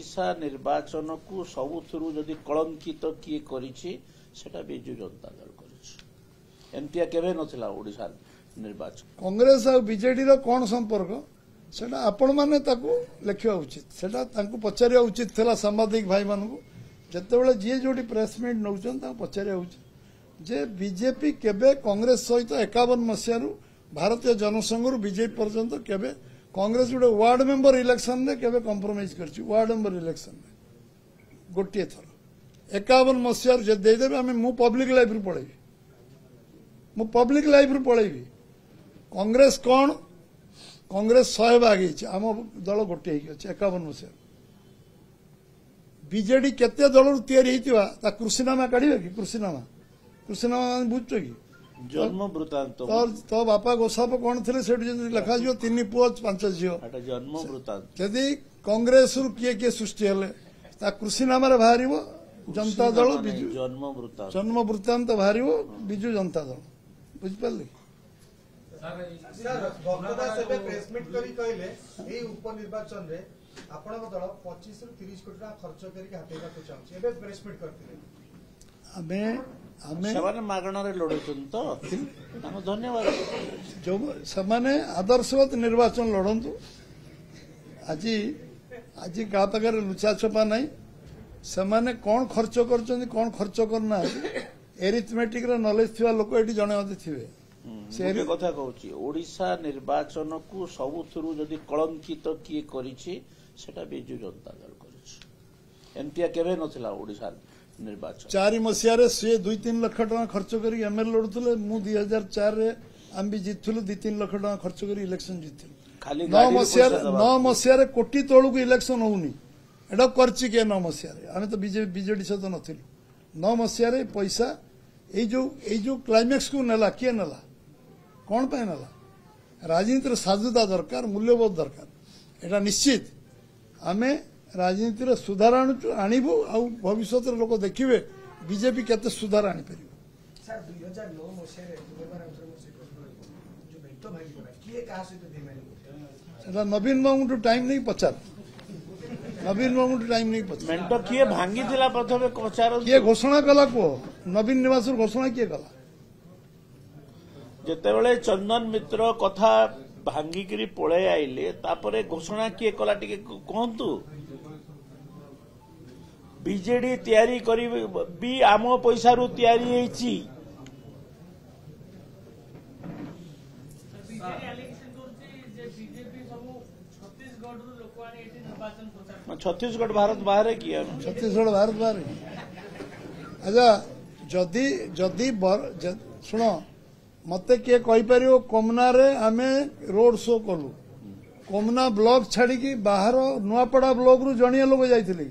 ओडिशा निर्वाचन को सबुथुरु जदि कलंकित किए करिछि सेटा बिजु जनता दल करिछि एमतिया केबे नथिला ओडिशा निर्वाचन कांग्रेस और बीजेडी रो कोन संपर्क सेटा आपण माने ताकू लिखिया उचित सेटा तांकू पचारिया उचित थिला सांबादिक भाई मानकू जतेबेले जी जोटी प्रेस मीट नौचन ता पचारिया उचित जे बीजेपी केबे कांग्रेस सहित 51 मसियारू भारतीय जनसंघ बीजेपी पर्यंत केबे कांग्रेस गोटे वार्ड मेंबर इलेक्शन में केबे कॉम्प्रोमाइज करछि वार्ड मेंबर इलेक्शन में गोटे थर 51 मसियार जे दे देबे हम मु पब्लिक लाइफ रु पळेबी मु पब्लिक लाइफ रु पळेबी कांग्रेस कोन कांग्रेस 100 भाग हिच आम दल गोटे ही अछि 51 मसियार बीजेडी केते दल रु तयारी हितिवा ता कृषिनामा काढिबे कि कृषिनामा बुझछ कि जन्म वृत्तांत तो बापा गोसाप कौन थे लिखा जो 3 पुओ 5 झील जन्म वृत्तांत जदि कांग्रेस किए किए सृष्टि हेले कृषिनाम बाहर जनता दल बिजु जन्म वृत्तांत बाहर बिजु जनता दल बुझिपारे उपनिर्वाचन दल 25 ରୁ 30 कोटी खर्च करके मागणार लड़ुन तो धन्यवाद जो से आदर्शवत निर्वाचन लड़ू आज आज क्या पाखे लुचा छपा ना से कौन खर्च कौन खर्च करना एरिथमेटिक नॉलेज थिबा लोक एटी जणे अधे थिबे से कथा कहूची ओडिशा निर्वाचन को सबुथुरु जदि कलंकित किए करिछि सेटा बिजु जनता दल करिछि एमतिया केबे नथिला ओडिशा निर्वाचन 4 मसिया सी 2-3 लाख टका खर्च कर एमएल लड़ुले मु 2004 रे आम भी जीतलु 2-3 लाख टका खर्च कर इलेक्शन जीतलु 9 मसिया कोटी तौल को इलेक्शन होनी एटा करछि के 9 मसिया आम तो बीजेडी सहित नथिलु 9 मसिया पैसा ए जो क्लाइमैक्स को नेला किए नेला कौन पे नेला राजनीतिर साधुता दरकार मूल्यबोध दरकार एटा निश्चित आमे राजनीति सुधार आणबू आ भविष्य लोक देखिए बीजेपी केते सुधार आनी पार नवीन बाबू टाइम नहीं पचार नवीन बाबू टाइम नहीं पचार मेंटो किए भांगी थिला प्रथमे पचार किए घोषणा कला को नवीन निवास घोषणा किए कला जेतेबेले चंदन मित्र कथा भांगिकी पळे आइले तापरे घोषणा किए कला टिके कहंतु बीजेडी तैयारी करी भी आम पैसा रु तैयारी हेची छत्तीसगढ़ भारत बाहर किया छत्तीसगढ़ भारत बाहर अच्छा जदि जदि शुण मते किए कहीपर कोमना रे आमे रोड शो कलु कोमना ब्लॉक छाड़ी बाहर नुआपड़ा ब्लॉक रु जणिया लोग जाइथिले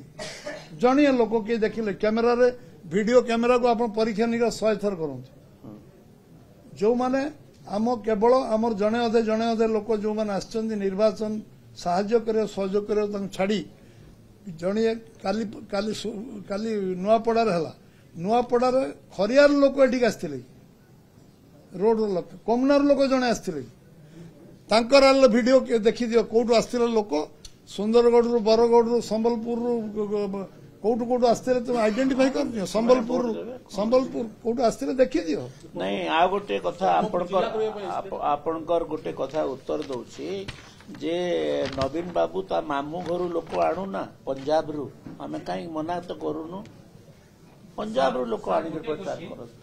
जणिया लोक किए देखिले कैमेरा रे वीडियो कैमेरा को आप परीक्षा निका 100 थर करंतु जो माने आम केवल आमर जणे अधे लोक जो माने आछंदी निर्वाचन साहाय्य करे सहयोग करे तंग छाड़ी जणिया काली काली काली नुआपड़ा रे हला नुआपड़ा रे खरियार लोक एठी आस्थिले रोड लोक कोमनार लोक जणे आस्थिले तांकर वीडियो देखि दियो कोठु आस्थिले लोक सुंदरगढ़ रु बरगढ़ रु संबलपुर रु कोठु कोठु आस्थिले तुम आइडेंटिफाई कर दियो संबलपुर कोठु आस्थिले देखि दियो नहीं आ गोटे कथा आपनकर गोटे कथा उत्तर दउछि जे नवीन बाबू ता मामू घरु लोक आणु ना पंजाब रु हमें काई मना तो करूनु पंजाब रु लोक आनी के प्रचार करत